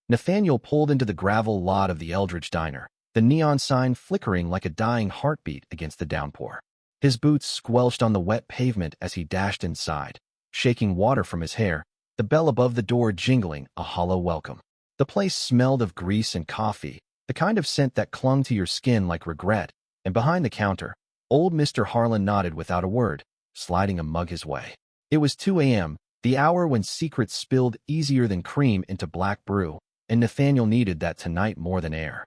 Nathaniel pulled into the gravel lot of the Eldridge diner, the neon sign flickering like a dying heartbeat against the downpour. His boots squelched on the wet pavement as he dashed inside, shaking water from his hair, the bell above the door jingling a hollow welcome. The place smelled of grease and coffee, the kind of scent that clung to your skin like regret, and behind the counter, old Mr. Harlan nodded without a word, sliding a mug his way. It was 2 a.m., the hour when secrets spilled easier than cream into black brew, and Nathaniel needed that tonight more than air.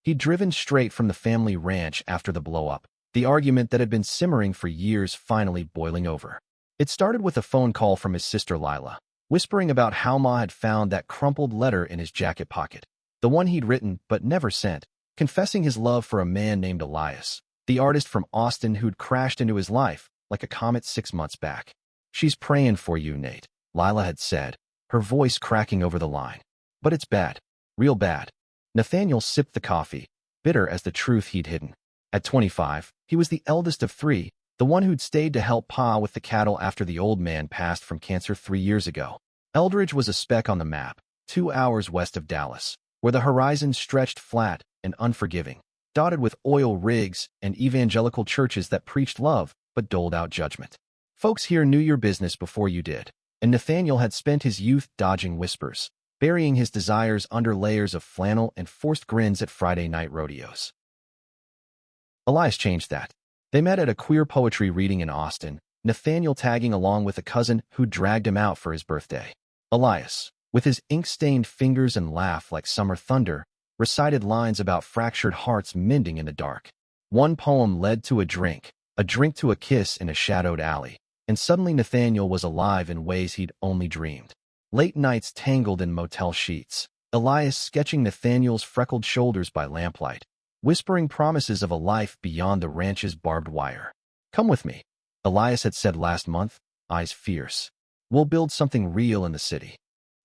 He'd driven straight from the family ranch after the blow-up, the argument that had been simmering for years finally boiling over. It started with a phone call from his sister Lila, whispering about how Ma had found that crumpled letter in his jacket pocket, the one he'd written but never sent, confessing his love for a man named Elias, the artist from Austin who'd crashed into his life like a comet 6 months back. "She's praying for you, Nate," Lila had said, her voice cracking over the line. "But it's bad. Real bad." Nathaniel sipped the coffee, bitter as the truth he'd hidden. At 25, he was the eldest of 3, the one who'd stayed to help Pa with the cattle after the old man passed from cancer 3 years ago. Eldridge was a speck on the map, 2 hours west of Dallas, where the horizon stretched flat and unforgiving, dotted with oil rigs and evangelical churches that preached love but doled out judgment. Folks here knew your business before you did, and Nathaniel had spent his youth dodging whispers, burying his desires under layers of flannel and forced grins at Friday night rodeos. Elias changed that. They met at a queer poetry reading in Austin, Nathaniel tagging along with a cousin who dragged him out for his birthday. Elias, with his ink-stained fingers and laugh like summer thunder, recited lines about fractured hearts mending in the dark. One poem led to a drink to a kiss in a shadowed alley, and suddenly Nathaniel was alive in ways he'd only dreamed. Late nights tangled in motel sheets, Elias sketching Nathaniel's freckled shoulders by lamplight, whispering promises of a life beyond the ranch's barbed wire. "Come with me," Elias had said last month, eyes fierce. "We'll build something real in the city."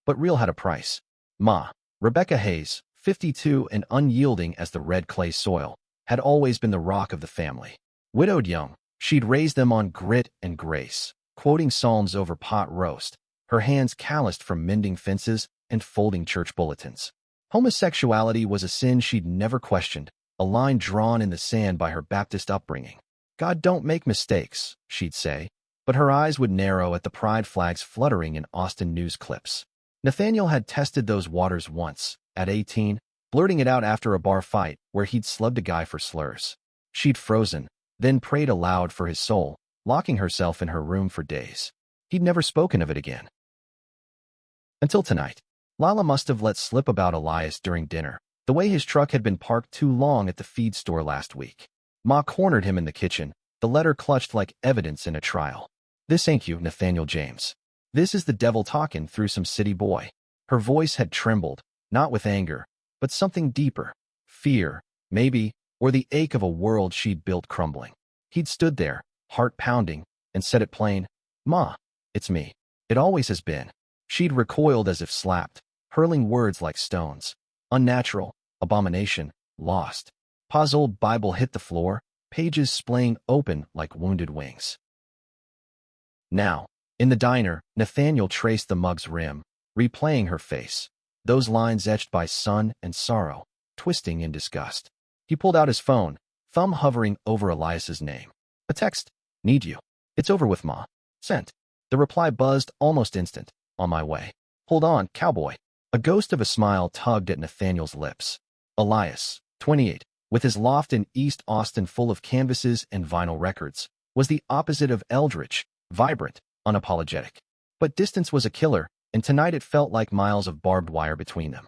But real had a price. Ma, Rebecca Hayes, 52 and unyielding as the red clay soil, had always been the rock of the family. Widowed young, she'd raised them on grit and grace, quoting psalms over pot roast, her hands calloused from mending fences and folding church bulletins. Homosexuality was a sin she'd never questioned, a line drawn in the sand by her Baptist upbringing. "God don't make mistakes," she'd say, but her eyes would narrow at the pride flags fluttering in Austin news clips. Nathaniel had tested those waters once, at 18, blurting it out after a bar fight where he'd slugged a guy for slurs. She'd frozen, then prayed aloud for his soul, locking herself in her room for days. He'd never spoken of it again. Until tonight. Lila must have let slip about Elias during dinner, the way his truck had been parked too long at the feed store last week. Ma cornered him in the kitchen, the letter clutched like evidence in a trial. "This ain't you, Nathaniel James. This is the devil talking through some city boy." Her voice had trembled, not with anger, but something deeper. Fear, maybe, or the ache of a world she'd built crumbling. He'd stood there, heart pounding, and said it plain, "Ma, it's me. It always has been." She'd recoiled as if slapped, hurling words like stones. Unnatural, abomination, lost. Pa's old Bible hit the floor, pages splaying open like wounded wings. Now, in the diner, Nathaniel traced the mug's rim, replaying her face, those lines etched by sun and sorrow, twisting in disgust. He pulled out his phone, thumb hovering over Elias's name. "A text. Need you. It's over with, Ma. Sent." The reply buzzed almost instant. "On my way." "Hold on, cowboy." A ghost of a smile tugged at Nathaniel's lips. Elias, 28, with his loft in East Austin full of canvases and vinyl records, was the opposite of Eldridge, vibrant, unapologetic. But distance was a killer, and tonight it felt like miles of barbed wire between them.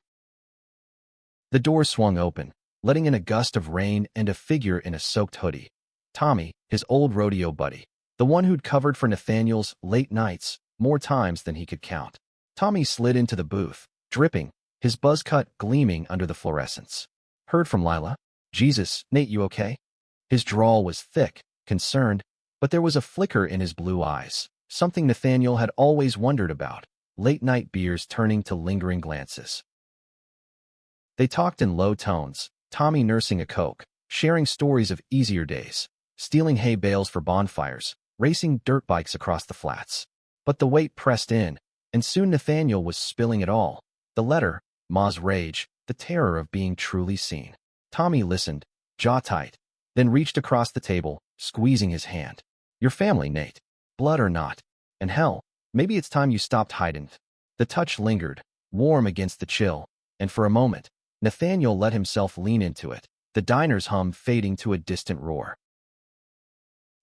The door swung open, letting in a gust of rain and a figure in a soaked hoodie. Tommy, his old rodeo buddy, the one who'd covered for Nathaniel's late nights more times than he could count. Tommy slid into the booth, dripping, his buzz cut gleaming under the fluorescence. "Heard from Lila? Jesus, Nate, you okay?" His drawl was thick, concerned, but there was a flicker in his blue eyes, something Nathaniel had always wondered about, late-night beers turning to lingering glances. They talked in low tones, Tommy nursing a Coke, sharing stories of easier days, stealing hay bales for bonfires, racing dirt bikes across the flats. But the weight pressed in, and soon Nathaniel was spilling it all, The letter, Ma's rage, the terror of being truly seen. Tommy listened, jaw tight, then reached across the table, squeezing his hand. Your family, Nate. Blood or not. And hell, maybe it's time you stopped hiding. The touch lingered, warm against the chill, and for a moment, Nathaniel let himself lean into it, the diner's hum fading to a distant roar.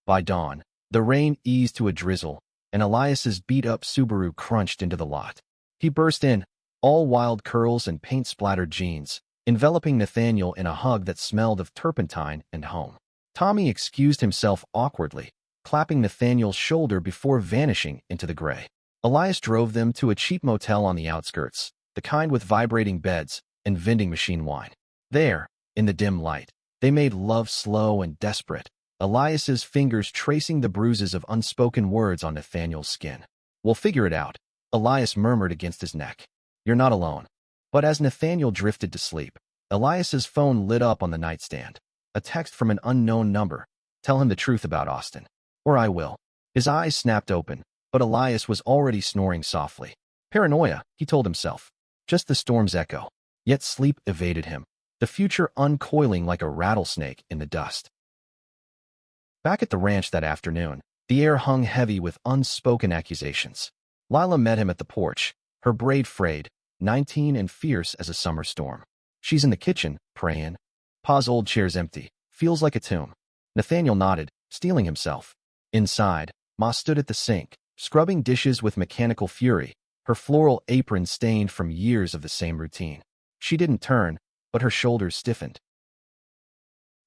By dawn, the rain eased to a drizzle, and Elias's beat-up Subaru crunched into the lot. He burst in, all wild curls and paint-splattered jeans, enveloping Nathaniel in a hug that smelled of turpentine and home. Tommy excused himself awkwardly, clapping Nathaniel's shoulder before vanishing into the gray. Elias drove them to a cheap motel on the outskirts, the kind with vibrating beds and vending machine wine. There, in the dim light, they made love slow and desperate, Elias's fingers tracing the bruises of unspoken words on Nathaniel's skin. We'll figure it out, Elias murmured against his neck. You're not alone. But as Nathaniel drifted to sleep, Elias's phone lit up on the nightstand. A text from an unknown number. Tell him the truth about Austin. Or I will. His eyes snapped open, but Elias was already snoring softly. Paranoia, he told himself. Just the storm's echo. Yet sleep evaded him, the future uncoiling like a rattlesnake in the dust. Back at the ranch that afternoon, the air hung heavy with unspoken accusations. Lila met him at the porch, her braid frayed, 19 and fierce as a summer storm. She's in the kitchen, praying. Pa's old chair's empty. Feels like a tomb. Nathaniel nodded, steeling himself. Inside, Ma stood at the sink, scrubbing dishes with mechanical fury, her floral apron stained from years of the same routine. She didn't turn, but her shoulders stiffened.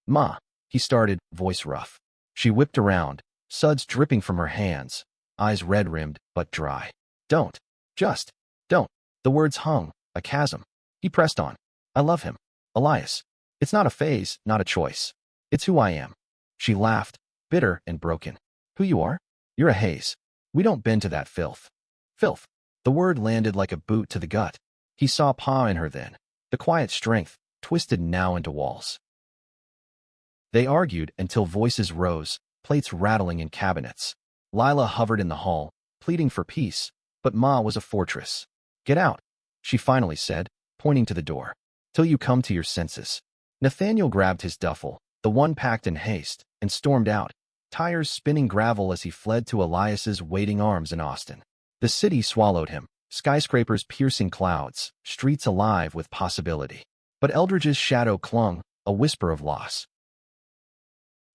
Ma, he started, voice rough. She whipped around, suds dripping from her hands, eyes red-rimmed but dry. Don't. Just. Don't. The words hung, a chasm. He pressed on. I love him. Elias. It's not a phase, not a choice. It's who I am. She laughed, bitter and broken. Who you are? You're a haze. We don't bend to that filth. Filth. The word landed like a boot to the gut. He saw Pa in her then, the quiet strength, twisted now into walls. They argued until voices rose, plates rattling in cabinets. Lila hovered in the hall, pleading for peace, but Ma was a fortress. Get out, she finally said, pointing to the door. Till you come to your senses. Nathaniel grabbed his duffel, the one packed in haste, and stormed out, tires spinning gravel as he fled to Elias's waiting arms in Austin. The city swallowed him, skyscrapers piercing clouds, streets alive with possibility. But Eldridge's shadow clung, a whisper of loss.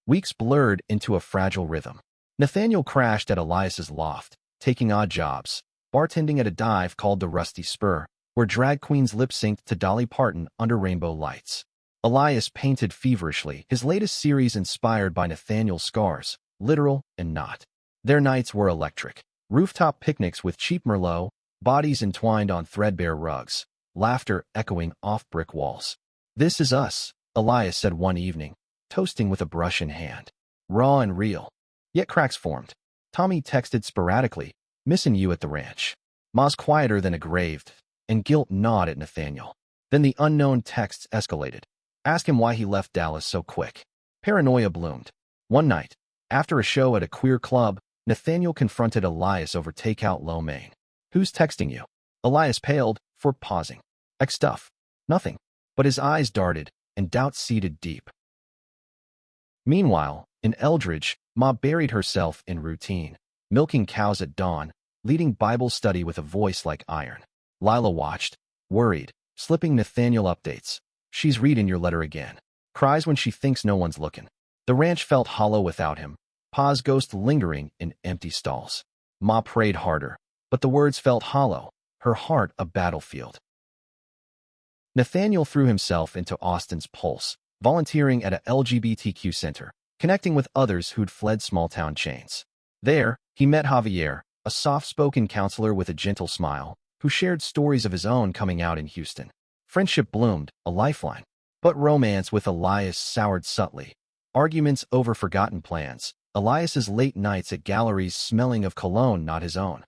Weeks blurred into a fragile rhythm. Nathaniel crashed at Elias's loft, taking odd jobs, bartending at a dive called the Rusty Spur, where drag queens lip-synced to Dolly Parton under rainbow lights. Elias painted feverishly, his latest series inspired by Nathaniel's scars, literal and not. Their nights were electric. Rooftop picnics with cheap Merlot, bodies entwined on threadbare rugs, laughter echoing off brick walls. This is us, Elias said one evening, toasting with a brush in hand. Raw and real. Yet cracks formed. Tommy texted sporadically, missing you at the ranch. Ma's quieter than a grave, and guilt gnawed at Nathaniel. Then the unknown texts escalated. Ask him why he left Dallas so quick. Paranoia bloomed. One night, after a show at a queer club, Nathaniel confronted Elias over takeout lo mein. Who's texting you? Elias paled, for pausing. X stuff. Nothing. But his eyes darted, and doubt seated deep. Meanwhile, in Eldridge, Ma buried herself in routine, milking cows at dawn, leading Bible study with a voice like iron. Lila watched, worried, slipping Nathaniel updates. She's reading your letter again. Cries when she thinks no one's looking. The ranch felt hollow without him, Pa's ghost lingering in empty stalls. Ma prayed harder, but the words felt hollow, her heart a battlefield. Nathaniel threw himself into Austin's pulse, volunteering at a LGBTQ center, connecting with others who'd fled small-town chains. There, he met Javier, a soft-spoken counselor with a gentle smile, who shared stories of his own coming out in Houston. Friendship bloomed, a lifeline. But romance with Elias soured subtly. Arguments over forgotten plans, Elias's late nights at galleries smelling of cologne not his own.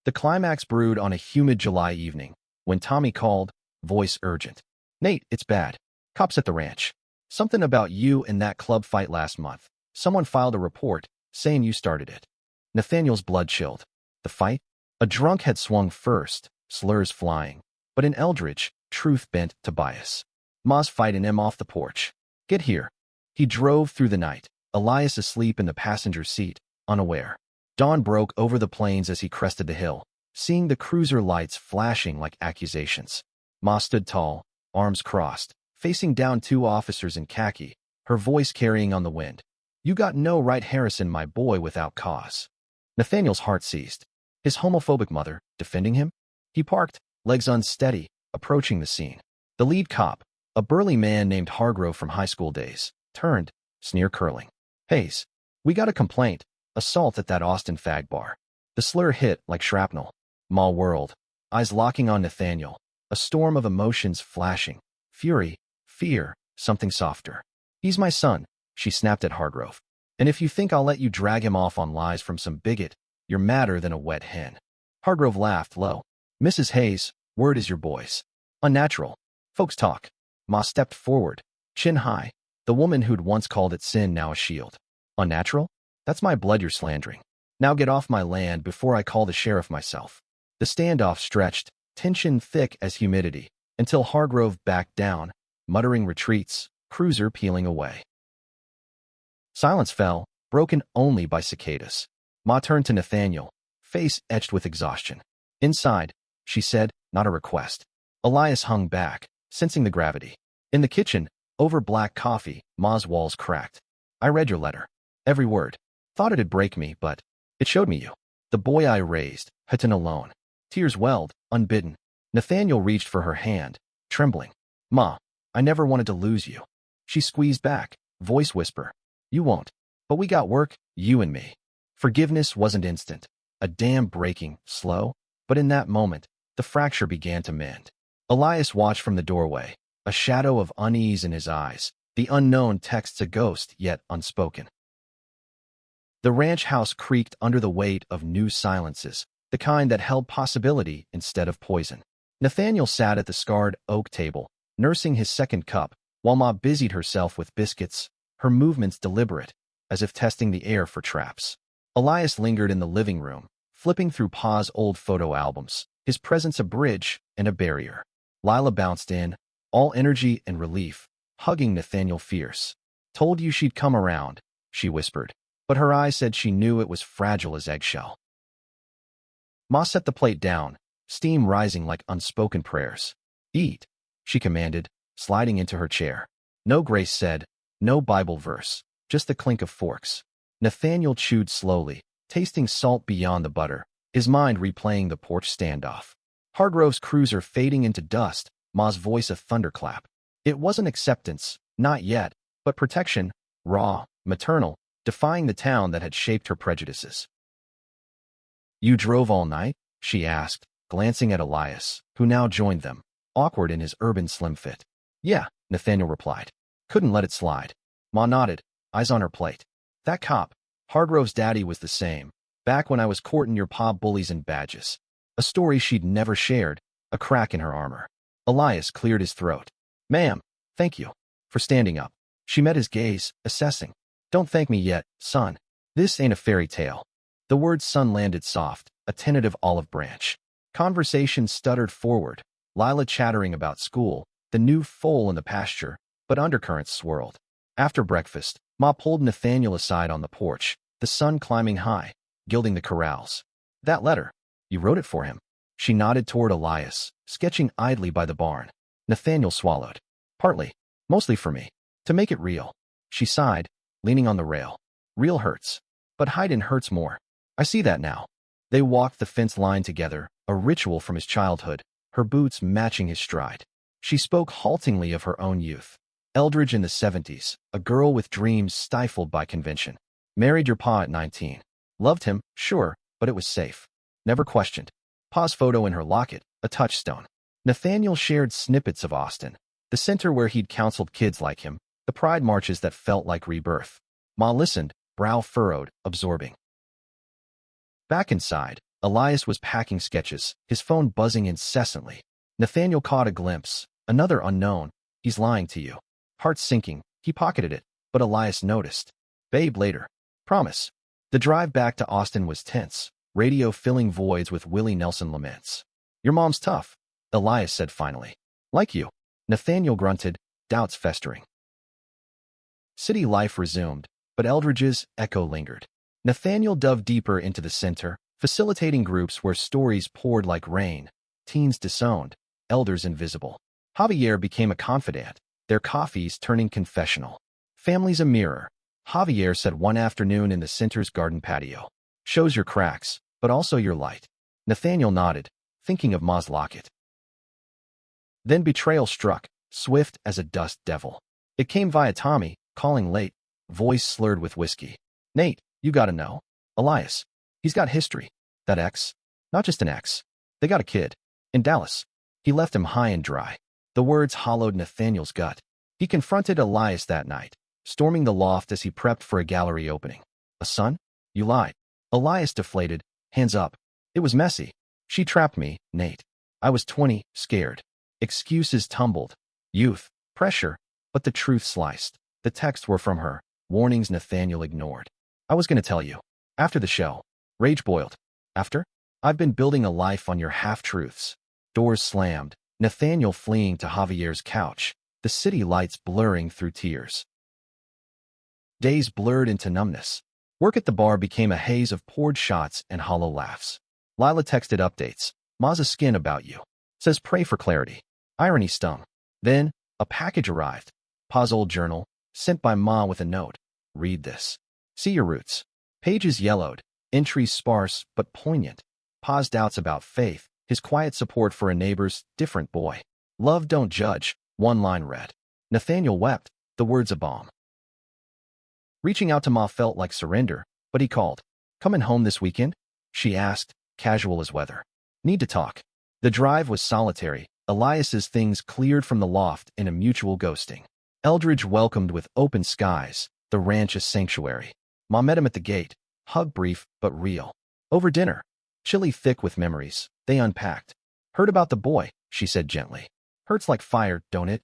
The climax brewed on a humid July evening, when Tommy called, voice urgent. Nate, it's bad. Cops at the ranch. Something about you and that club fight last month. Someone filed a report, saying you started it. Nathaniel's blood chilled. The fight? A drunk had swung first, slurs flying. But in Eldridge, truth bent to bias. Ma's fighting him off the porch. Get here. He drove through the night, Elias asleep in the passenger seat, unaware. Dawn broke over the plains as he crested the hill, seeing the cruiser lights flashing like accusations. Ma stood tall, arms crossed, facing down two officers in khaki, her voice carrying on the wind. You got no right Harrison, my boy, without cause. Nathaniel's heart seized. His homophobic mother, defending him? He parked, legs unsteady, approaching the scene. The lead cop, a burly man named Hargrove from high school days, turned, sneer curling. Hayes, we got a complaint, assault at that Austin fag bar. The slur hit like shrapnel. Ma whirled, eyes locking on Nathaniel, a storm of emotions flashing. Fury, fear, something softer. He's my son, she snapped at Hargrove. And if you think I'll let you drag him off on lies from some bigot, you're madder than a wet hen. Hargrove laughed low. Mrs. Hayes, word is your boys. Unnatural. Folks talk. Ma stepped forward, chin high. The woman who'd once called it sin now a shield. Unnatural? That's my blood you're slandering. Now get off my land before I call the sheriff myself. The standoff stretched, tension thick as humidity, until Hargrove backed down, muttering retreats, cruiser peeling away. Silence fell, broken only by cicadas. Ma turned to Nathaniel, face etched with exhaustion. Inside, she said, not a request. Elias hung back, sensing the gravity. In the kitchen, over black coffee, Ma's walls cracked. I read your letter. Every word. Thought it'd break me, but it showed me you. The boy I raised, Hutton alone. Tears welled, unbidden. Nathaniel reached for her hand, trembling. Ma, I never wanted to lose you. She squeezed back, voice whisper. You won't. But we got work, you and me. Forgiveness wasn't instant. A dam breaking, slow. But in that moment, the fracture began to mend. Elias watched from the doorway, a shadow of unease in his eyes, the unknown texts a ghost yet unspoken. The ranch house creaked under the weight of new silences, the kind that held possibility instead of poison. Nathaniel sat at the scarred oak table, nursing his second cup, while Ma busied herself with biscuits, her movements deliberate, as if testing the air for traps. Elias lingered in the living room, flipping through Pa's old photo albums, his presence a bridge and a barrier. Lila bounced in, all energy and relief, hugging Nathaniel fierce. Told you she'd come around, she whispered, but her eyes said she knew it was fragile as eggshell. Ma set the plate down, steam rising like unspoken prayers. Eat, she commanded, sliding into her chair. No grace said, no Bible verse, just the clink of forks. Nathaniel chewed slowly, tasting salt beyond the butter, his mind replaying the porch standoff. Hargrove's cruiser fading into dust, Ma's voice a thunderclap. It wasn't acceptance, not yet, but protection, raw, maternal, defying the town that had shaped her prejudices. You drove all night? She asked, glancing at Elias, who now joined them, awkward in his urban slim fit. Yeah, Nathaniel replied. Couldn't let it slide. Ma nodded, eyes on her plate. That cop, Hargrove's daddy, was the same, back when I was courting your pa bullies and badges. A story she'd never shared, a crack in her armor. Elias cleared his throat. Ma'am, thank you for standing up. She met his gaze, assessing. Don't thank me yet, son. This ain't a fairy tale. The word son landed soft, a tentative olive branch. Conversation stuttered forward, Lila chattering about school, the new foal in the pasture, but undercurrents swirled. After breakfast, Ma pulled Nathaniel aside on the porch, the sun climbing high, gilding the corrals. That letter, you wrote it for him. She nodded toward Elias, sketching idly by the barn. Nathaniel swallowed. Partly, mostly for me. To make it real. She sighed, leaning on the rail. Real hurts. But hiding hurts more. I see that now. They walked the fence line together, a ritual from his childhood, her boots matching his stride. She spoke haltingly of her own youth. Eldridge in the 70s, a girl with dreams stifled by convention. Married your pa at 19. Loved him, sure, but it was safe. Never questioned. Pa's photo in her locket, a touchstone. Nathaniel shared snippets of Austin, the center where he'd counseled kids like him, the pride marches that felt like rebirth. Ma listened, brow furrowed, absorbing. Back inside, Elias was packing sketches, his phone buzzing incessantly. Nathaniel caught a glimpse. Another unknown. He's lying to you. Heart sinking, he pocketed it, but Elias noticed. Babe, later. Promise. The drive back to Austin was tense, radio filling voids with Willie Nelson laments. Your mom's tough, Elias said finally. Like you. Nathaniel grunted, doubts festering. City life resumed, but Eldridge's echo lingered. Nathaniel dove deeper into the center, facilitating groups where stories poured like rain, teens disowned, elders invisible. Javier became a confidant, their coffees turning confessional. Family's a mirror, Javier said one afternoon in the center's garden patio. Shows your cracks, but also your light. Nathaniel nodded, thinking of Ma's locket. Then betrayal struck, swift as a dust devil. It came via Tommy, calling late, voice slurred with whiskey. Nate, you gotta know. Elias. He's got history. That ex. Not just an ex. They got a kid. In Dallas. He left him high and dry. The words hollowed Nathaniel's gut. He confronted Elias that night, storming the loft as he prepped for a gallery opening. A son? You lied. Elias deflated, hands up. It was messy. She trapped me, Nate. I was 20, scared. Excuses tumbled. Youth, pressure, but the truth sliced. The texts were from her, warnings Nathaniel ignored. I was gonna tell you. After the show. Rage boiled. After? I've been building a life on your half-truths. Doors slammed, Nathaniel fleeing to Javier's couch, the city lights blurring through tears. Days blurred into numbness. Work at the bar became a haze of poured shots and hollow laughs. Lila texted updates. Ma's skin about you. Says pray for clarity. Irony stung. Then, a package arrived. Pa's old journal, sent by Ma with a note. Read this. See your roots. Pages yellowed, entries sparse but poignant. Pa's doubts about faith, his quiet support for a neighbor's different boy. Love don't judge, one line read. Nathaniel wept, the words a balm. Reaching out to Ma felt like surrender, but he called. Coming home this weekend? She asked, casual as weather. Need to talk. The drive was solitary, Elias's things cleared from the loft in a mutual ghosting. Eldridge welcomed with open skies, the ranch a sanctuary. Ma met him at the gate, hug brief but real. Over dinner, chilly thick with memories, they unpacked. Heard about the boy, she said gently. Hurts like fire, don't it?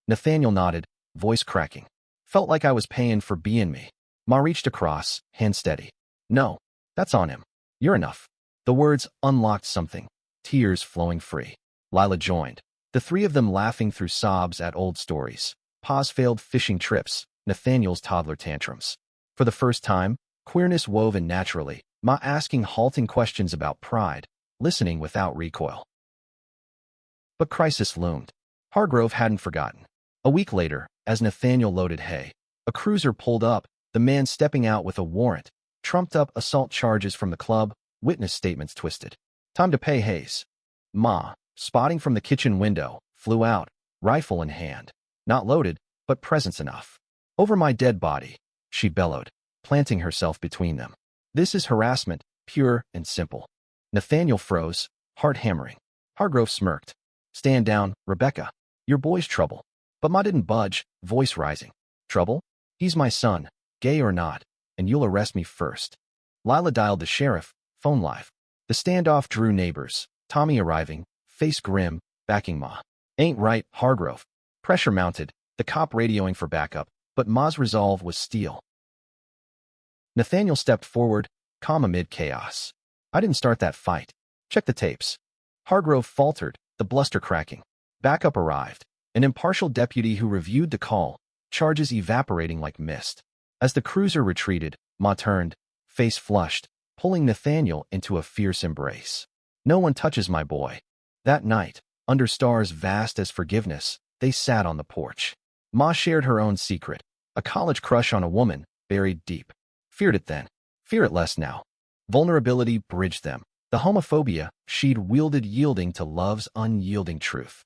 Nathaniel nodded, voice cracking. Felt like I was paying for being me. Ma reached across, hand steady. No, that's on him. You're enough. The words unlocked something, tears flowing free. Lila joined, the three of them laughing through sobs at old stories. Pa's failed fishing trips, Nathaniel's toddler tantrums. For the first time, queerness woven naturally, Ma asking halting questions about pride, listening without recoil. But crisis loomed. Hargrove hadn't forgotten. A week later, as Nathaniel loaded hay, a cruiser pulled up, the man stepping out with a warrant, trumped up assault charges from the club, witness statements twisted. Time to pay Hayes. Ma, spotting from the kitchen window, flew out, rifle in hand. Not loaded, but presence enough. Over my dead body, she bellowed, planting herself between them. This is harassment, pure and simple. Nathaniel froze, heart hammering. Hargrove smirked. Stand down, Rebecca. Your boy's trouble. But Ma didn't budge, voice rising. Trouble? He's my son, gay or not, and you'll arrest me first. Lila dialed the sheriff, phone live. The standoff drew neighbors, Tommy arriving, face grim, backing Ma. Ain't right, Hargrove. Pressure mounted, the cop radioing for backup, but Ma's resolve was steel. Nathaniel stepped forward, calm amid chaos. I didn't start that fight. Check the tapes. Hargrove faltered, the bluster cracking. Backup arrived, an impartial deputy who reviewed the call, charges evaporating like mist. As the cruiser retreated, Ma turned, face flushed, pulling Nathaniel into a fierce embrace. No one touches my boy. That night, under stars vast as forgiveness, they sat on the porch. Ma shared her own secret, a college crush on a woman, buried deep. Feared it then. Fear it less now. Vulnerability bridged them. The homophobia she'd wielded yielding to love's unyielding truth.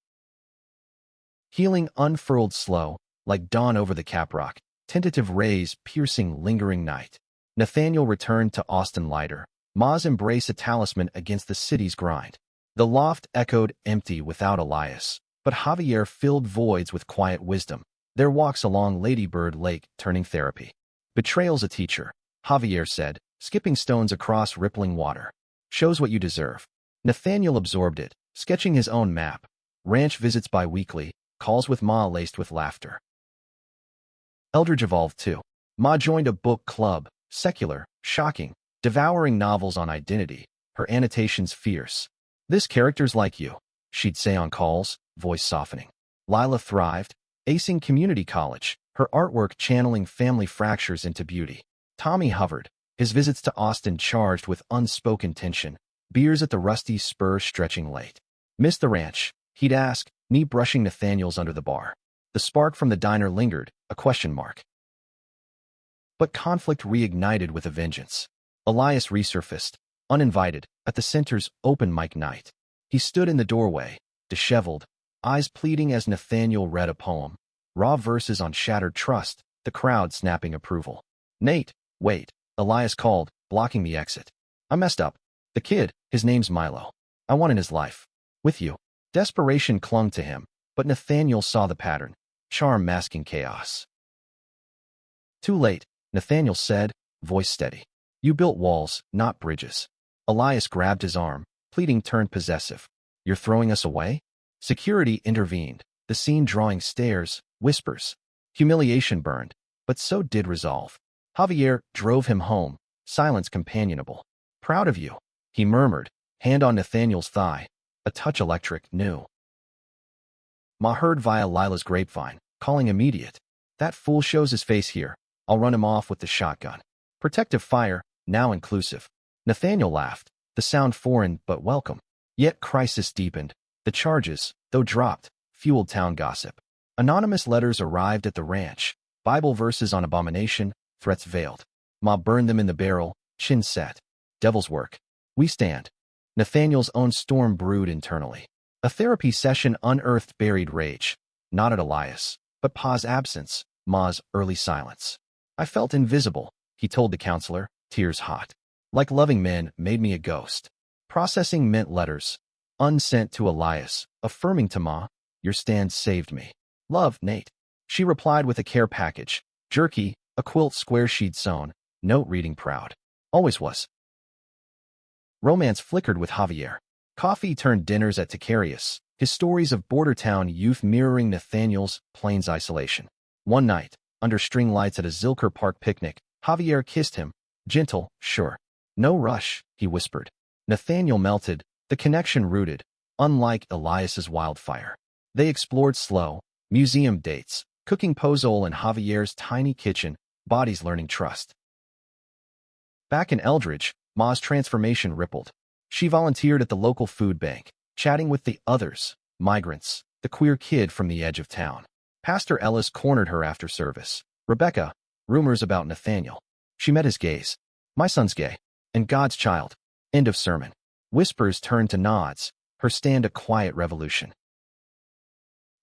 Healing unfurled slow, like dawn over the caprock, tentative rays piercing lingering night. Nathaniel returned to Austin lighter, Ma's embrace a talisman against the city's grind. The loft echoed empty without Elias, but Javier filled voids with quiet wisdom, their walks along Ladybird Lake turning therapy. Betrayal's a teacher, Javier said, skipping stones across rippling water. Shows what you deserve. Nathaniel absorbed it, sketching his own map. Ranch visits bi-weekly, calls with Ma laced with laughter. Eldridge evolved too. Ma joined a book club, secular, shocking, devouring novels on identity, her annotations fierce. This character's like you, she'd say on calls, voice softening. Lila thrived, acing community college, her artwork channeling family fractures into beauty. Tommy hovered, his visits to Austin charged with unspoken tension, beers at the rusty spur stretching late. Miss the ranch, he'd ask, knee brushing Nathaniel's under the bar. The spark from the diner lingered, a question mark. But conflict reignited with a vengeance. Elias resurfaced, uninvited, at the center's open mic night. He stood in the doorway, disheveled, eyes pleading as Nathaniel read a poem, raw verses on shattered trust, the crowd snapping approval. Nate, wait, Elias called, blocking the exit. I messed up. The kid, his name's Milo. I want in his life. With you. Desperation clung to him, but Nathaniel saw the pattern, charm masking chaos. Too late, Nathaniel said, voice steady. You built walls, not bridges. Elias grabbed his arm, pleading turned possessive. You're throwing us away? Security intervened, the scene drawing stares, whispers. Humiliation burned, but so did resolve. Javier drove him home, silence companionable. Proud of you, he murmured, hand on Nathaniel's thigh, a touch electric, new. Ma heard via Lila's grapevine, calling immediate. That fool shows his face here. I'll run him off with the shotgun. Protective fire, now inclusive. Nathaniel laughed, the sound foreign but welcome. Yet crisis deepened. The charges, though dropped, fueled town gossip. Anonymous letters arrived at the ranch, Bible verses on abomination, threats veiled. Ma burned them in the barrel, chin set. Devil's work. We stand. Nathaniel's own storm brewed internally. A therapy session unearthed buried rage, not at Elias, but Pa's absence, Ma's early silence. I felt invisible, he told the counselor, tears hot. Like loving men made me a ghost. Processing meant letters, unsent to Elias, affirming to Ma, your stand saved me. Love, Nate. She replied with a care package, jerky, a quilt square she'd sewn, note reading proud. Always was. Romance flickered with Javier. Coffee turned dinners at Ticarius, his stories of border town youth mirroring Nathaniel's Plains isolation. One night, under string lights at a Zilker Park picnic, Javier kissed him, gentle, sure. No rush, he whispered. Nathaniel melted, the connection rooted, unlike Elias's wildfire. They explored slow, museum dates, cooking pozole in Javier's tiny kitchen, bodies learning trust. Back in Eldridge, Ma's transformation rippled. She volunteered at the local food bank, chatting with the others, migrants, the queer kid from the edge of town. Pastor Ellis cornered her after service. Rebecca, rumors about Nathaniel. She met his gaze. My son's gay. And God's child. End of sermon. Whispers turned to nods, her stand a quiet revolution.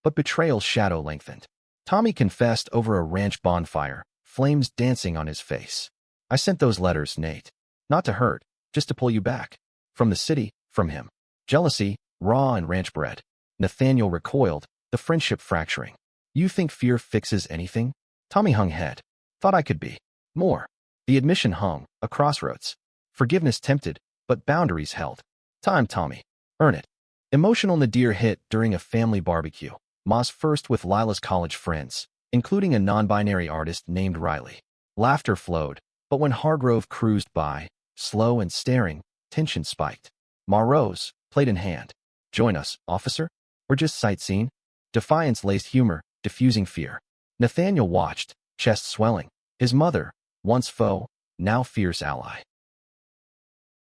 But betrayal's shadow lengthened. Tommy confessed over a ranch bonfire, flames dancing on his face. I sent those letters, Nate. Not to hurt, just to pull you back. From the city, from him. Jealousy, raw and ranch bred. Nathaniel recoiled, the friendship fracturing. You think fear fixes anything? Tommy hung head. Thought I could be. More. The admission hung, a crossroads. Forgiveness tempted, but boundaries held. Time, Tommy. Earn it. Emotional nadir hit during a family barbecue. Ma's first with Lila's college friends, including a non-binary artist named Riley. Laughter flowed, but when Hargrove cruised by, slow and staring, tension spiked. Ma rose, plate in hand. Join us, officer? Or just sightseeing? Defiance laced humor, diffusing fear. Nathaniel watched, chest swelling. His mother, once foe, now fierce ally.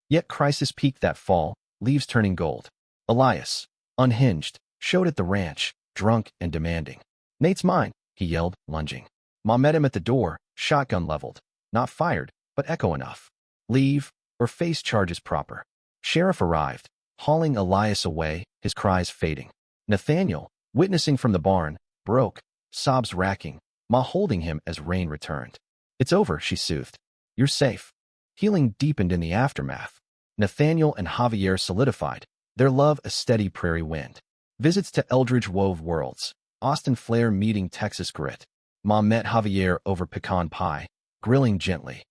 Yet crisis peaked that fall, leaves turning gold. Elias, unhinged, showed at the ranch, drunk and demanding. Nate's mine, he yelled, lunging. Ma met him at the door, shotgun leveled. Not fired, but echo enough. Leave, or face charges proper. Sheriff arrived, hauling Elias away, his cries fading. Nathaniel, witnessing from the barn, broke, sobs racking, Ma holding him as rain returned. It's over, she soothed. You're safe. Healing deepened in the aftermath. Nathaniel and Javier solidified, their love a steady prairie wind. Visits to Eldridge wove worlds. Austin Flair meeting Texas grit. Ma met Javier over pecan pie, grilling gently.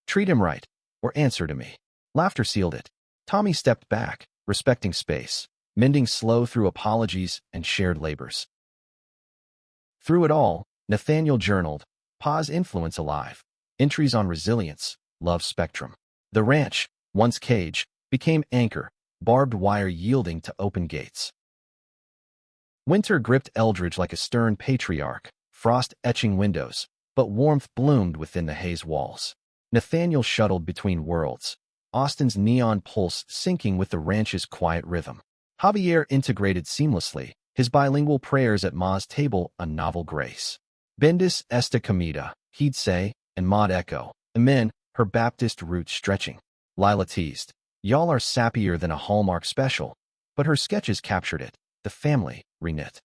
Treat him right, or answer to me. Laughter sealed it. Tommy stepped back, respecting space, mending slow through apologies and shared labors. Through it all, Nathaniel journaled, Pa's influence alive. Entries on resilience, love spectrum. The ranch, once cage, became anchor, barbed wire yielding to open gates. Winter gripped Eldridge like a stern patriarch, frost etching windows, but warmth bloomed within the haze walls. Nathaniel shuttled between worlds, Austin's neon pulse syncing with the ranch's quiet rhythm. Javier integrated seamlessly, his bilingual prayers at Ma's table a novel grace. Bendis esta comida, he'd say, and Ma'd echo, amen, her Baptist roots stretching. Lila teased, y'all are sappier than a Hallmark special, but her sketches captured it, the family, reknit.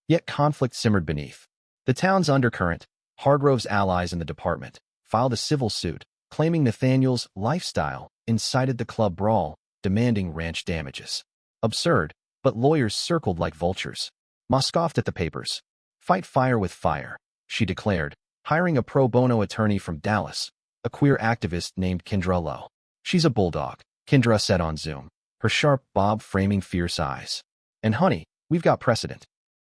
Yet conflict simmered beneath. The town's undercurrent, Hargrove's allies in the department, filed a civil suit, claiming Nathaniel's lifestyle incited the club brawl, demanding ranch damages. Absurd, but lawyers circled like vultures. Ma scoffed at the papers. Fight fire with fire, she declared, hiring a pro bono attorney from Dallas, a queer activist named Kendra Lowe. She's a bulldog, Kendra said on Zoom, her sharp bob framing fierce eyes. And honey, we've got precedent.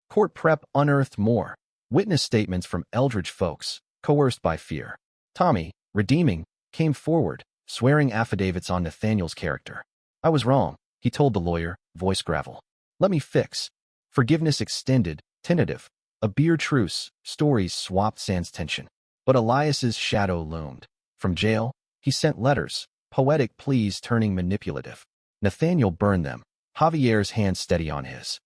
Court prep unearthed more. Witness statements from Eldridge folks, coerced by fear. Tommy, redeeming, came forward, swearing affidavits on Nathaniel's character. I was wrong, he told the lawyer, voice gravel. Let me fix. Forgiveness extended, tentative. A beer truce, stories swapped sans tension. But Elias's shadow loomed. From jail, he sent letters, poetic pleas turning manipulative. Nathaniel burned them, Javier's hand steady on his.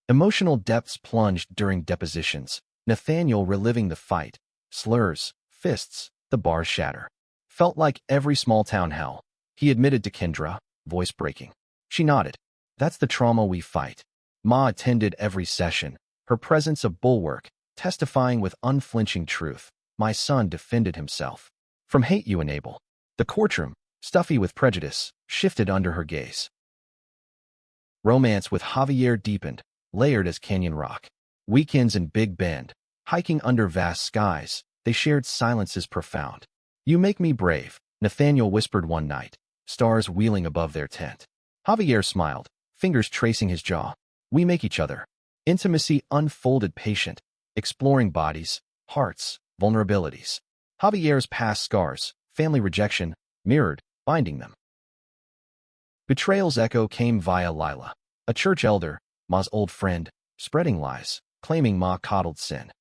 Emotional depths plunged during depositions, Nathaniel reliving the fight, slurs, fists, the bars shatter. Felt like every small-town hell, he admitted to Kendra, voice breaking. She nodded. That's the trauma we fight. Ma attended every session, her presence a bulwark, testifying with unflinching truth. My son defended himself. From hate you enable. The courtroom, stuffy with prejudice, shifted under her gaze. Romance with Javier deepened, layered as canyon rock. Weekends in Big Bend, hiking under vast skies, they shared silences profound. You make me brave, Nathaniel whispered one night, stars wheeling above their tent. Javier smiled, fingers tracing his jaw. We make each other. Intimacy unfolded patient, exploring bodies, hearts, vulnerabilities. Javier's past scars, family rejection, mirrored, binding them. Betrayal's echo came via Lila, a church elder, Ma's old friend, spreading lies, claiming Ma coddled sin.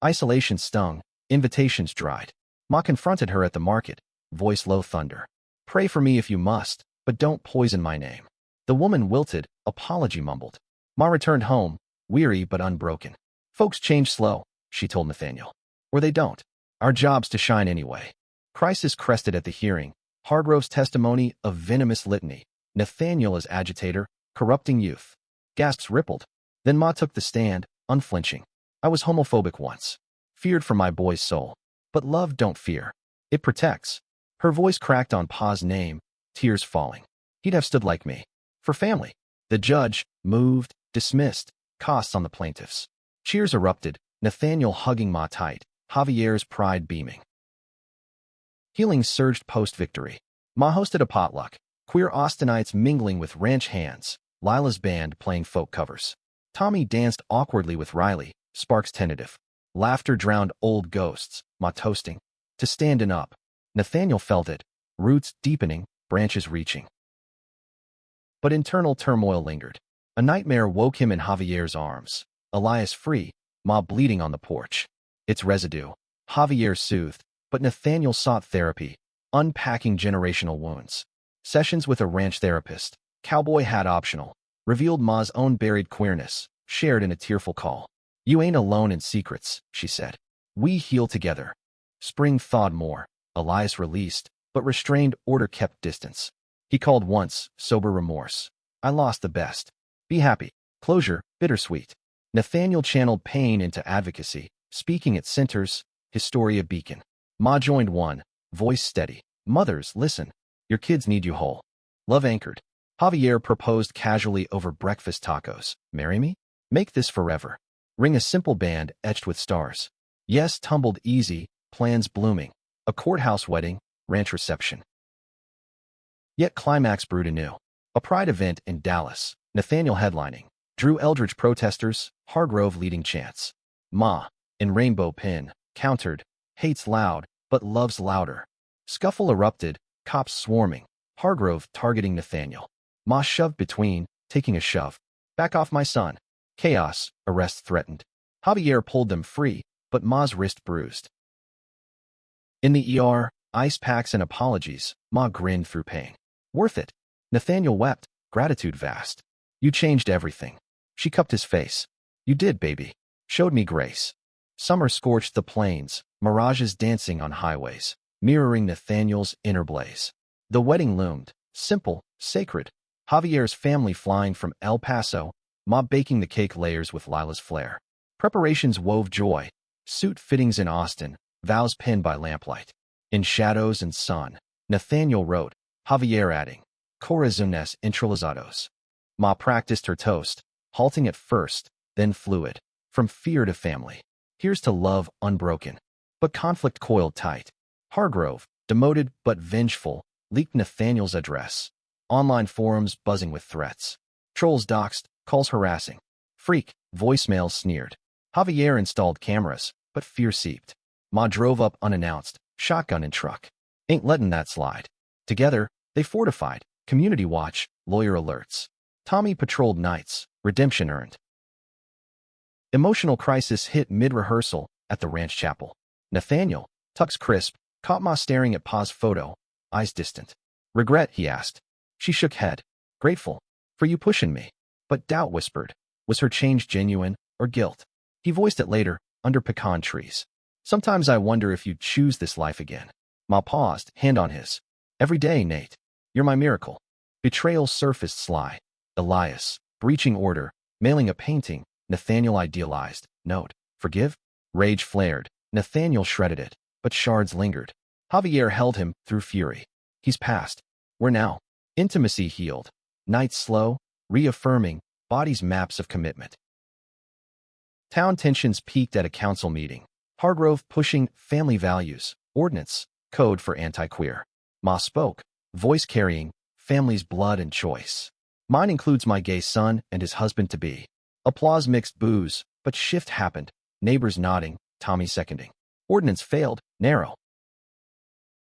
Isolation stung, invitations dried. Ma confronted her at the market, voice low thunder. Pray for me if you must, but don't poison my name. The woman wilted, apology mumbled. Ma returned home, weary but unbroken. Folks change slow, she told Nathaniel. Or they don't. Our job's to shine anyway. Crisis crested at the hearing, Hargrove's testimony a venomous litany. Nathaniel as agitator, corrupting youth. Gasps rippled. Then Ma took the stand, unflinching. I was homophobic once. Feared for my boy's soul. But love don't fear. It protects. Her voice cracked on Pa's name, tears falling. He'd have stood like me. For family. The judge, moved, dismissed, costs on the plaintiffs. Cheers erupted, Nathaniel hugging Ma tight, Javier's pride beaming. Healing surged post-victory. Ma hosted a potluck, queer Austinites mingling with ranch hands, Lila's band playing folk covers. Tommy danced awkwardly with Riley, sparks tentative. Laughter drowned old ghosts, Ma toasting. To standin' up. Nathaniel felt it, roots deepening, branches reaching. But internal turmoil lingered. A nightmare woke him in Javier's arms. Elias free, Ma bleeding on the porch. Its residue. Javier soothed, but Nathaniel sought therapy, unpacking generational wounds. Sessions with a ranch therapist, cowboy hat optional, revealed Ma's own buried queerness, shared in a tearful call. You ain't alone in secrets, she said. We heal together. Spring thawed more. Elias released, but restrained order kept distance. He called once, sober remorse. I lost the best. Be happy. Closure, bittersweet. Nathaniel channeled pain into advocacy, speaking at centers, his story a beacon. Ma joined one, voice steady. Mothers, listen. Your kids need you whole. Love anchored. Javier proposed casually over breakfast tacos. Marry me? Make this forever. Ring a simple band etched with stars. Yes tumbled easy, plans blooming. A courthouse wedding, ranch reception. Yet climax brewed anew. A pride event in Dallas, Nathaniel headlining. Drew Eldridge protesters, Hargrove leading chants. Ma, in rainbow pin, countered. Hate's loud, but love's louder. Scuffle erupted, cops swarming. Hargrove targeting Nathaniel. Ma shoved between, taking a shove. Back off my son. Chaos, arrest threatened. Javier pulled them free, but Ma's wrist bruised. In the ER, ice packs and apologies, Ma grinned through pain. Worth it. Nathaniel wept, gratitude vast. You changed everything. She cupped his face. You did, baby. Showed me grace. Summer scorched the plains, mirages dancing on highways, mirroring Nathaniel's inner blaze. The wedding loomed, simple, sacred. Javier's family flying from El Paso, Ma baking the cake layers with Lila's flair. Preparations wove joy, suit fittings in Austin, vows pinned by lamplight. In shadows and sun, Nathaniel wrote, Javier adding, Corazones entrelazados. Ma practiced her toast, halting at first, then fluid, from fear to family. Here's to love unbroken, but conflict coiled tight. Hargrove, demoted but vengeful, leaked Nathaniel's address. Online forums buzzing with threats. Trolls doxed, calls harassing. Freak, voicemails sneered. Javier installed cameras, but fear seeped. Ma drove up unannounced, shotgun in truck. Ain't letting that slide. Together, they fortified, community watch, lawyer alerts. Tommy patrolled nights, redemption earned. Emotional crisis hit mid-rehearsal at the ranch chapel. Nathaniel, tux crisp, caught Ma staring at Pa's photo, eyes distant. Regret, he asked. She shook head. Grateful. For you pushing me. But doubt whispered. Was her change genuine, or guilt? He voiced it later, under pecan trees. Sometimes I wonder if you'd choose this life again. Ma paused, hand on his. Every day, Nate. You're my miracle. Betrayal surfaced sly. Elias, breaching order, mailing a painting, Nathaniel idealized. Note, forgive? Rage flared. Nathaniel shredded it, but shards lingered. Javier held him through fury. He's past. We're now. Intimacy healed. Nights slow, reaffirming, bodies maps of commitment. Town tensions peaked at a council meeting. Hargrove pushing family values, ordinance, code for anti-queer. Ma spoke, voice carrying, family's blood and choice. Mine includes my gay son and his husband-to-be. Applause mixed boos, but shift happened. Neighbors nodding, Tommy seconding. Ordinance failed, narrow.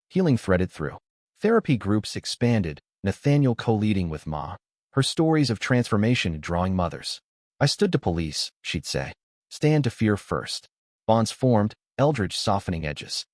Healing threaded through. Therapy groups expanded, Nathaniel co-leading with Ma. Her stories of transformation drawing mothers. I stood to police, she'd say. Stand to fear first. Bonds formed, Eldridge softening edges.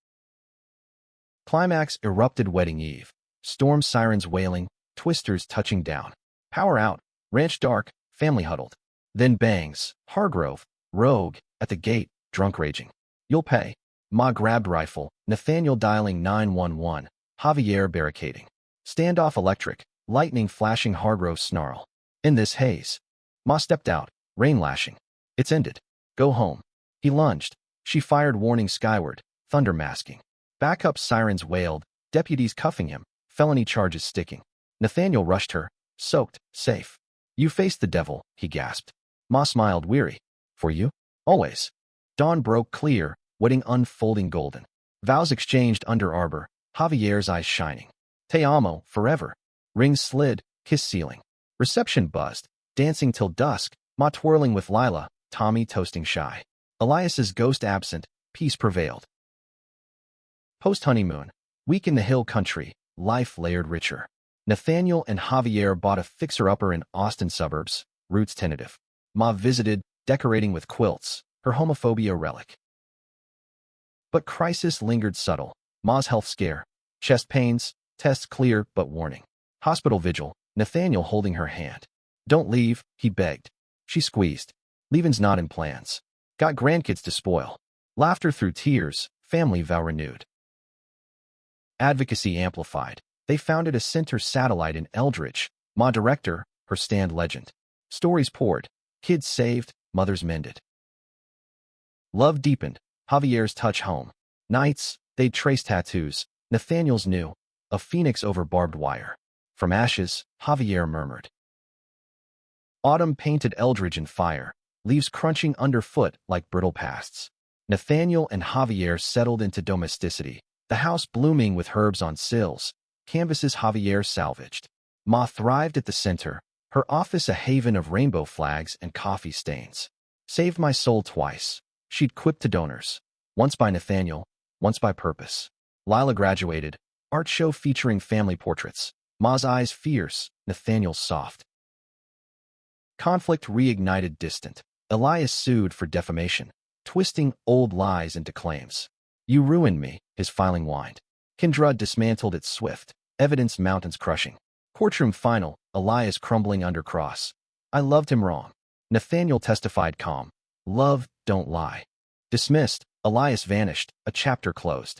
Climax erupted wedding eve. Storm sirens wailing, twisters touching down. Power out, ranch dark, family huddled. Then bangs, Hargrove, rogue, at the gate, drunk raging. You'll pay. Ma grabbed rifle, Nathaniel dialing 911, Javier barricading. Standoff electric, lightning flashing Hargrove snarl. In this haze. Ma stepped out, rain lashing. It's ended. Go home. He lunged. She fired warning skyward, thunder masking. Backup sirens wailed, deputies cuffing him, felony charges sticking. Nathaniel rushed her, soaked, safe. You faced the devil, he gasped. Ma smiled weary. For you? Always. Dawn broke clear, wedding unfolding golden. Vows exchanged under arbor, Javier's eyes shining. Te amo, forever. Rings slid, kiss ceiling. Reception buzzed, dancing till dusk, Ma twirling with Lila, Tommy toasting shy. Elias's ghost absent, peace prevailed. Post-honeymoon, week in the hill country, life layered richer. Nathaniel and Javier bought a fixer-upper in Austin suburbs, roots tentative. Ma visited, decorating with quilts, her homophobia relic. But crisis lingered subtle. Ma's health scare. Chest pains, tests clear but warning. Hospital vigil, Nathaniel holding her hand. Don't leave, he begged. She squeezed. Leaving's not in plans. Got grandkids to spoil. Laughter through tears, family vow renewed. Advocacy amplified. They founded a center satellite in Eldridge. Ma director, her stand legend. Stories poured. Kids saved, mothers mended. Love deepened. Javier's touch home. Nights, they'd trace tattoos. Nathaniel's knew. A phoenix over barbed wire. From ashes, Javier murmured. Autumn painted Eldridge in fire. Leaves crunching underfoot like brittle pasts. Nathaniel and Javier settled into domesticity. The house blooming with herbs on sills. Canvases Javier salvaged. Ma thrived at the center. Her office a haven of rainbow flags and coffee stains. Saved my soul twice. She'd quipped to donors. Once by Nathaniel, once by purpose. Lila graduated. Art show featuring family portraits. Ma's eyes fierce, Nathaniel's soft. Conflict reignited distant. Elias sued for defamation, twisting old lies into claims. You ruined me, his filing whined. Kindred dismantled its swift, evidence mountains crushing. Courtroom final, Elias crumbling under cross. I loved him wrong. Nathaniel testified calm. Love, don't lie. Dismissed, Elias vanished, a chapter closed.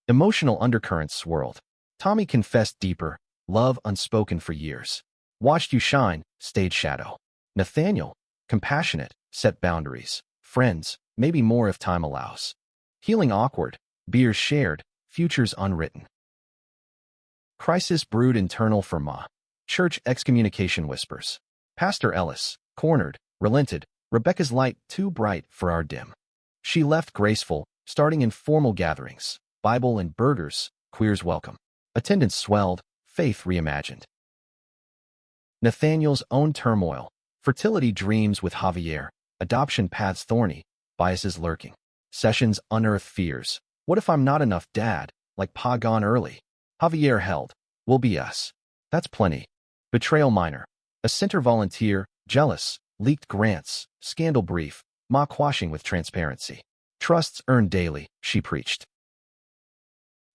Emotional undercurrents swirled. Tommy confessed deeper, love unspoken for years. Watched you shine, stayed shadow. Nathaniel, compassionate, set boundaries. Friends, maybe more if time allows. Healing awkward, beers shared, futures unwritten. Crisis brewed internal for Ma. Church excommunication whispers. Pastor Ellis, cornered, relented, Rebecca's light too bright for our dim. She left graceful, starting informal gatherings. Bible and burgers, queers welcome. Attendance swelled, faith reimagined. Nathaniel's own turmoil. Fertility dreams with Javier. Adoption paths thorny, biases lurking. Sessions unearth fears. What if I'm not enough dad, like Pa gone early? Javier held. Will be us. That's plenty. Betrayal minor. A center volunteer, jealous, leaked grants, scandal brief, Ma quashing with transparency. Trusts earned daily, she preached.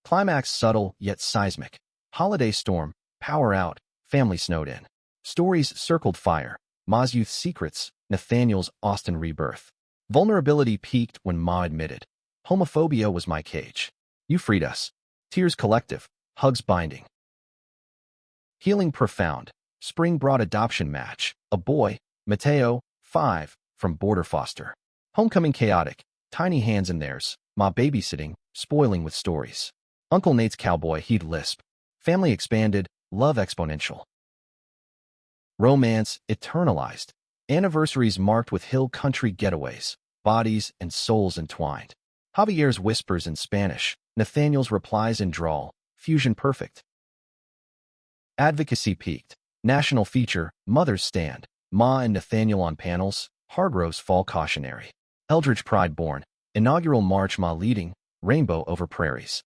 Climax subtle yet seismic. Holiday storm, power out, family snowed in. Stories circled fire. Ma's youth secrets, Nathaniel's Austin rebirth. Vulnerability peaked when Ma admitted. Homophobia was my cage. You freed us. Tears collective, hugs binding. Healing profound. Spring brought adoption match. A boy, Mateo, 5, from border foster. Homecoming chaotic. Tiny hands in theirs. Ma babysitting, spoiling with stories. Uncle Nate's cowboy he'd lisp. Family expanded, love exponential. Romance eternalized. Anniversaries marked with hill country getaways. Bodies and souls entwined. Javier's whispers in Spanish. Nathaniel's replies in drawl. Fusion perfect. Advocacy peaked. National feature, Mother's Stand. Ma and Nathaniel on panels. Hargrove's fall cautionary. Eldridge pride born. Inaugural march Ma leading. Rainbow over prairies.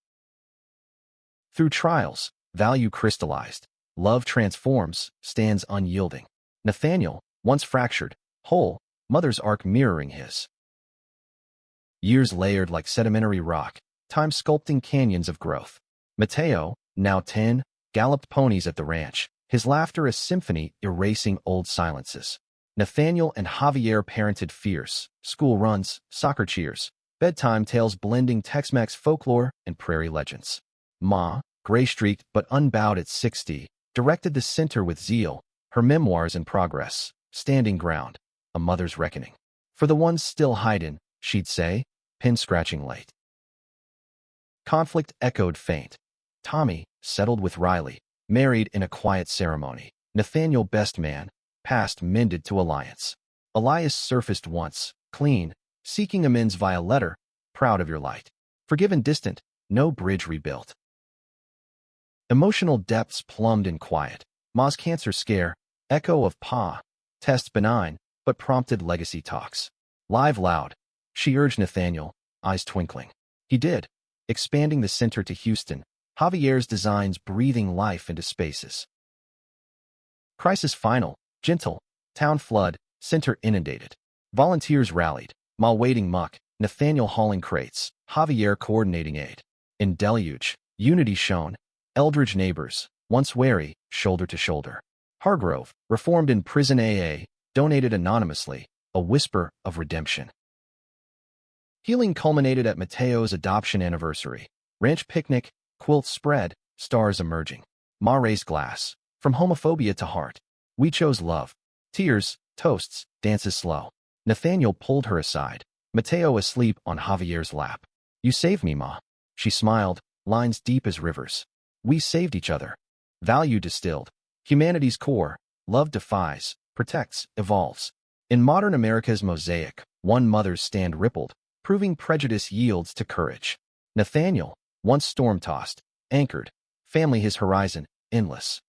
Through trials, value crystallized. Love transforms, stands unyielding. Nathaniel, once fractured, whole, Mother's arc mirroring his. Years layered like sedimentary rock, time sculpting canyons of growth. Mateo, now 10, galloped ponies at the ranch, his laughter a symphony erasing old silences. Nathaniel and Javier parented fierce, school runs, soccer cheers, bedtime tales blending Tex-Mex folklore and prairie legends. Ma, gray-streaked but unbowed at 60, directed the center with zeal, her memoirs in progress, standing ground, a mother's reckoning. For the ones still hiding, she'd say, pin-scratching late. Conflict echoed faint. Tommy, settled with Riley, married in a quiet ceremony. Nathaniel best man, past mended to alliance. Elias surfaced once, clean, seeking amends via letter, proud of your light. Forgiven distant, no bridge rebuilt. Emotional depths plumbed in quiet. Ma's cancer scare, echo of Pa. Test benign, but prompted legacy talks. Live loud. She urged Nathaniel, eyes twinkling. He did, expanding the center to Houston, Javier's designs breathing life into spaces. Crisis final, gentle, town flood, center inundated. Volunteers rallied, Ma wading muck, Nathaniel hauling crates, Javier coordinating aid. In deluge, unity shone, Eldridge neighbors, once wary, shoulder to shoulder. Hargrove, reformed in prison AA, donated anonymously, a whisper of redemption. Healing culminated at Mateo's adoption anniversary. Ranch picnic, quilts spread, stars emerging. Ma raised glass. From homophobia to heart. We chose love. Tears, toasts, dances slow. Nathaniel pulled her aside. Mateo asleep on Javier's lap. You saved me, Ma. She smiled, lines deep as rivers. We saved each other. Value distilled. Humanity's core. Love defies, protects, evolves. In modern America's mosaic, one mother's stand rippled, proving prejudice yields to courage. Nathaniel, once storm-tossed, anchored, family his horizon, endless.